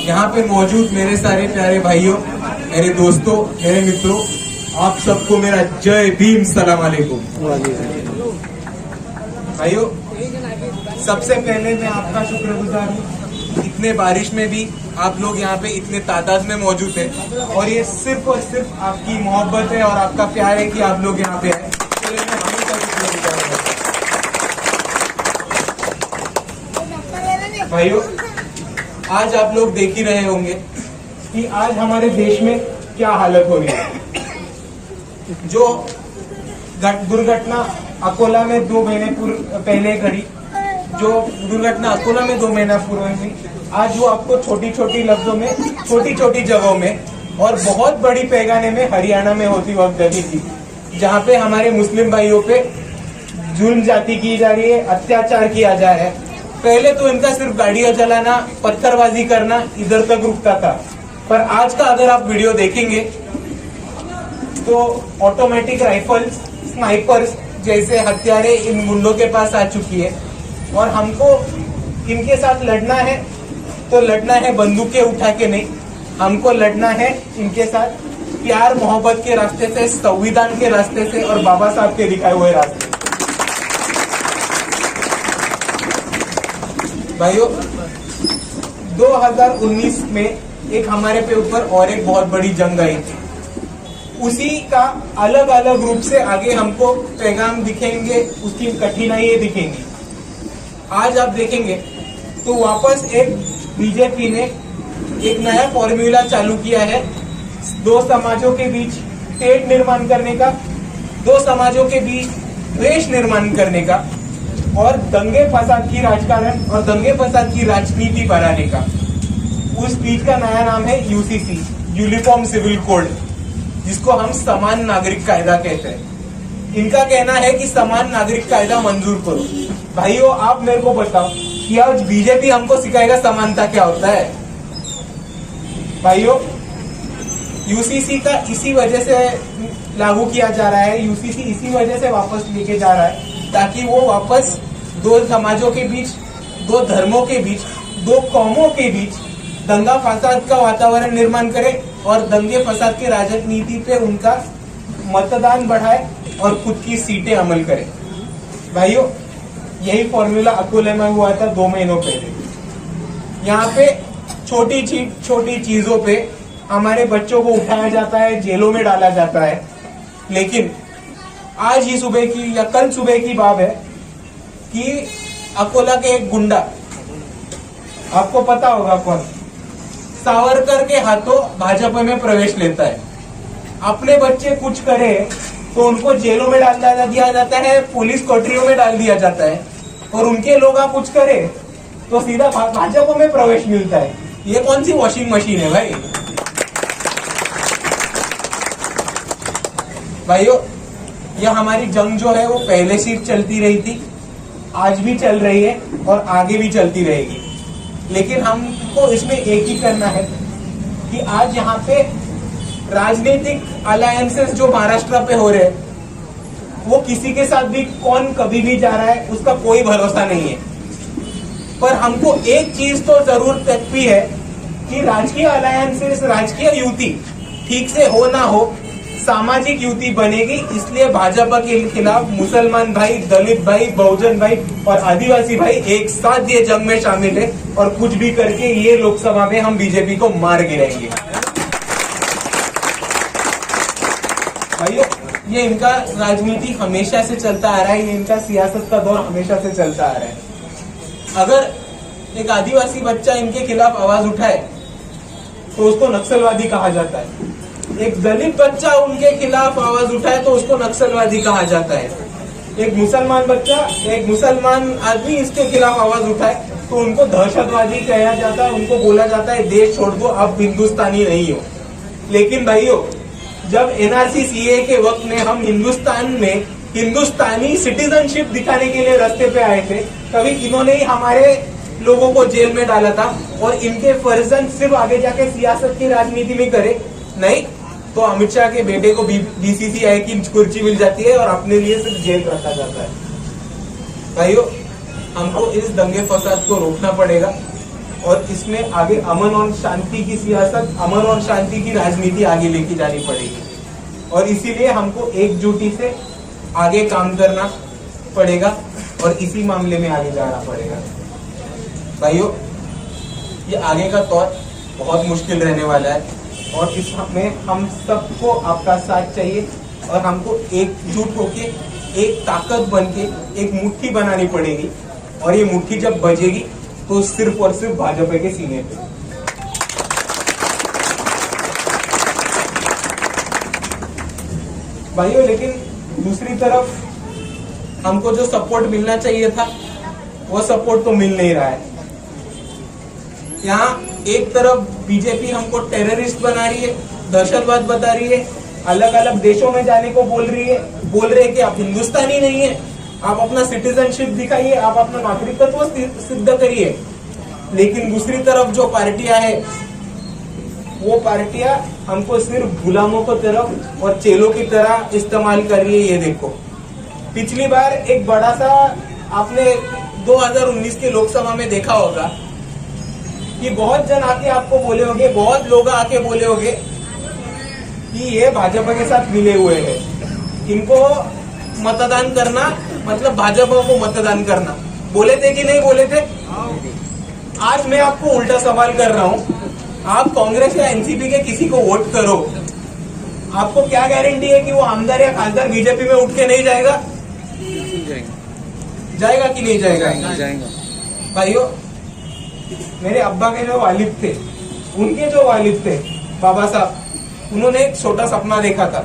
यहाँ पे मौजूद मेरे सारे प्यारे भाइयों, मेरे दोस्तों, मेरे मित्रों, आप सबको मेरा जय भीम, सलाम अलैकुम। भाइयों, सबसे पहले मैं आपका शुक्रगुजार हूँ, इतने बारिश में भी आप लोग यहाँ पे इतने तादाद में मौजूद हैं और ये सिर्फ और सिर्फ आपकी मोहब्बत है और आपका प्यार है कि आप लोग यहाँ पे आए। तो मैं हमेशा शुक्रगुजार हूँ। भाइयों, आज आप लोग देख ही रहे होंगे कि आज हमारे देश में क्या हालत हो रही है। जो दुर्घटना अकोला में 2 महीने पहले घड़ी, जो दुर्घटना अकोला में 2 महीना पूर्व हुई, आज वो आपको छोटी छोटी लफ्जों में, छोटी छोटी जगहों में और बहुत बड़ी पैमाने में हरियाणा में होती वक्त गई थी, जहाँ पे हमारे मुस्लिम भाइयों पे जुल्म जाती की जा रही है, अत्याचार किया जा रहा है। पहले तो इनका सिर्फ गाड़ियां चलाना, पत्थरबाजी करना इधर तक रुकता था, पर आज का अगर आप वीडियो देखेंगे तो ऑटोमेटिक राइफल्स, स्नाइपर्स जैसे हथियारे इन गुंडों के पास आ चुकी है और हमको इनके साथ लड़ना है तो लड़ना है बंदूकें उठा के नहीं, हमको लड़ना है इनके साथ प्यार मोहब्बत के रास्ते से, संविधान के रास्ते से और बाबा साहब के दिखाए हुए रास्ते। भाइयों, 2019 में एक हमारे पे ऊपर और एक बहुत बड़ी जंग आई थी, उसी का अलग अलग रूप से आगे हमको पैगाम दिखेंगे, उसकी कठिनाइयां दिखेंगी। आज आप देखेंगे तो वापस एक बीजेपी ने एक नया फॉर्मूला चालू किया है, 2 समाजों के बीच स्टेट निर्माण करने का, 2 समाजों के बीच देश निर्माण करने का और दंगे फसाद की राजकारण और दंगे फसाद की राजनीति बनाने का। उस बीच का नया नाम है यूसीसी, यूनिफॉर्म सिविल कोड, जिसको हम समान नागरिक कायदा कहते हैं। इनका कहना है कि समान नागरिक कायदा मंजूर करो। भाइयों, आप मेरे को बताओ कि आज बीजेपी हमको सिखाएगा समानता क्या होता है। भाइयों, यूसीसी का इसी वजह से लागू किया जा रहा है, यूसीसी इसी वजह से वापस लेके जा रहा है ताकि वो वापस 2 समाजों के बीच, 2 धर्मों के बीच, 2 कौमों के बीच दंगा फसाद का वातावरण निर्माण करे और दंगे फसाद की राजनीति पे उनका मतदान बढ़ाए और खुद की सीटें अमल करे। भाइयों, यही फॉर्मूला अकोले में हुआ था 2 महीनों पहले। यहाँ पे छोटी चीजों पे हमारे बच्चों को उठाया जाता है, जेलों में डाला जाता है। लेकिन आज ही सुबह की या कल सुबह की बात है कि अकोला के एक गुंडा, आपको पता होगा कौन, सावरकर के हाथों भाजपा में प्रवेश लेता है। अपने बच्चे कुछ करे तो उनको जेलों में डाल दिया जाता है, पुलिस कोठरियों में डाल दिया जाता है और उनके लोग कुछ करे तो सीधा भाजपा में प्रवेश मिलता है। ये कौन सी वॉशिंग मशीन है भाई? भाइयों, यह हमारी जंग जो है वो पहले से चलती रही थी, आज भी चल रही है और आगे भी चलती रहेगी। लेकिन हमको इसमें एक ही करना है कि आज यहाँ पे राजनीतिक अलायंसेस जो महाराष्ट्र पे हो रहे हैं, वो किसी के साथ भी कौन कभी भी जा रहा है उसका कोई भरोसा नहीं है। पर हमको एक चीज तो जरूर तकती है कि राजकीय अलायंसेस, राजकीय युति ठीक से हो ना हो, सामाजिक युति बनेगी। इसलिए भाजपा के खिलाफ मुसलमान भाई, दलित भाई, बहुजन भाई और आदिवासी भाई एक साथ ये जंग में शामिल है और कुछ भी करके ये लोकसभा में हम बीजेपी को मार गिराएंगे। भाइयों, ये इनका राजनीति हमेशा से चलता आ रहा है, ये इनका सियासत का दौर हमेशा से चलता आ रहा है। अगर एक आदिवासी बच्चा इनके खिलाफ आवाज उठाए तो उसको नक्सलवादी कहा जाता है, एक दलित बच्चा उनके खिलाफ आवाज उठाए तो उसको नक्सलवादी कहा जाता है, एक मुसलमान बच्चा, एक मुसलमान आदमी इसके खिलाफ आवाज उठाए तो उनको दहशतवादी कहा जाता है, उनको बोला जाता है देश छोड़ दो, आप हिंदुस्तानी नहीं हो। लेकिन भाइयों, जब एनआरसी सीए के वक्त में हम हिंदुस्तान में हिंदुस्तानी सिटीजनशिप दिखाने के लिए रास्ते पे आए थे, तभी इन्होंने ही हमारे लोगों को जेल में डाला था और इनके फर्जंद सिर्फ आगे जाके सियासत की राजनीति में करे नहीं तो अमित शाह के बेटे को बीसीसीआई की कुर्सी मिल जाती है और अपने लिए सिर्फ जेल रखा जाता है। भाइयों, हमको इस दंगे फसाद को रोकना पड़ेगा और इसमें आगे अमन और शांति की सियासत, अमन और शांति की राजनीति आगे लेके जानी पड़ेगी और इसीलिए हमको एकजुटी से आगे काम करना पड़ेगा और इसी मामले में आगे जाना पड़ेगा। भाइयों, ये आगे का दौर बहुत मुश्किल रहने वाला है और इसमें हम सबको आपका साथ चाहिए और हमको एकजुट होके एक ताकत बन के एक मुट्ठी बनानी पड़ेगी और ये मुट्ठी जब बजेगी तो सिर्फ और सिर्फ भाजपा के सीने पे। भाइयों, लेकिन दूसरी तरफ हमको जो सपोर्ट मिलना चाहिए था वो सपोर्ट तो मिल नहीं रहा है। यहाँ एक तरफ बीजेपी हमको टेररिस्ट बना रही है, दहशतवाद बता रही है, अलग अलग देशों में जाने को बोल रहे हैं कि आप हिंदुस्तानी नहीं है, आप अपना सिटीजनशिप दिखाइए, आप अपना नागरिकत्व सिद्ध करिए। लेकिन दूसरी तरफ जो पार्टियां हैं वो पार्टियां हमको सिर्फ गुलामों की तरफ और चेलों की तरह इस्तेमाल कर रही है। ये देखो, पिछली बार एक बड़ा सा आपने 2019 के लोकसभा में देखा होगा कि बहुत जन आके आपको बोले होंगे, बहुत लोग आके बोले होंगे कि ये भाजपा के साथ मिले हुए हैं, इनको मतदान करना मतलब भाजपा को मतदान करना। बोले थे कि नहीं बोले थे? आज मैं आपको उल्टा सवाल कर रहा हूँ, आप कांग्रेस या एनसीपी के किसी को वोट करो, आपको क्या गारंटी है कि वो आमदार या खासदार बीजेपी में उठ के नहीं जाएगा? जाएगा कि नहीं जाएगा? जाएगा। भाइयों, मेरे अब्बा के जो वालिद थे, उनके जो वालिद थे बाबा साहब, उन्होंने एक छोटा सपना देखा था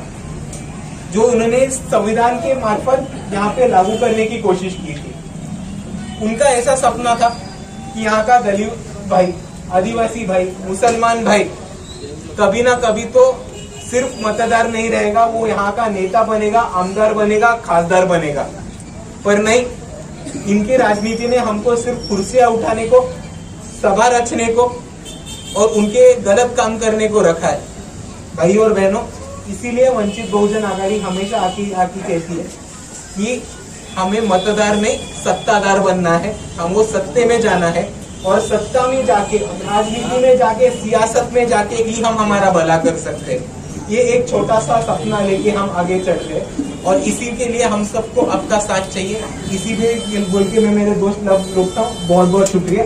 जो उन्होंने संविधान के मार्फत यहाँ पे लागू करने की कोशिश की थी। उनका ऐसा सपना था कि यहाँ का दलित भाई, आदिवासी भाई, मुसलमान भाई कभी ना कभी तो सिर्फ मतदार नहीं रहेगा, वो यहाँ का नेता बनेगा, आमदार बनेगा, खासदार बनेगा। पर नहीं, इनकी राजनीति ने हमको सिर्फ कुर्सियां उठाने को, सभा रचने को और उनके गलत काम करने को रखा है। भाई और बहनों, इसीलिए वंचित बहुजन आघाड़ी हमेशा आकी कहती है कि हमें मतदार नहीं सत्तादार बनना है, हमको सत्ते में जाना है और सत्ता में जाके, राजनीति में जाके, सियासत में जाके ही हम हमारा भला कर सकते हैं। ये एक छोटा सा सपना लेके हम आगे चल रहे हैं और इसी के लिए हम सबको आपका साथ चाहिए। इसी पे बोल के मैं मेरे दोस्त लोग रोकता हूँ। बहुत बहुत शुक्रिया।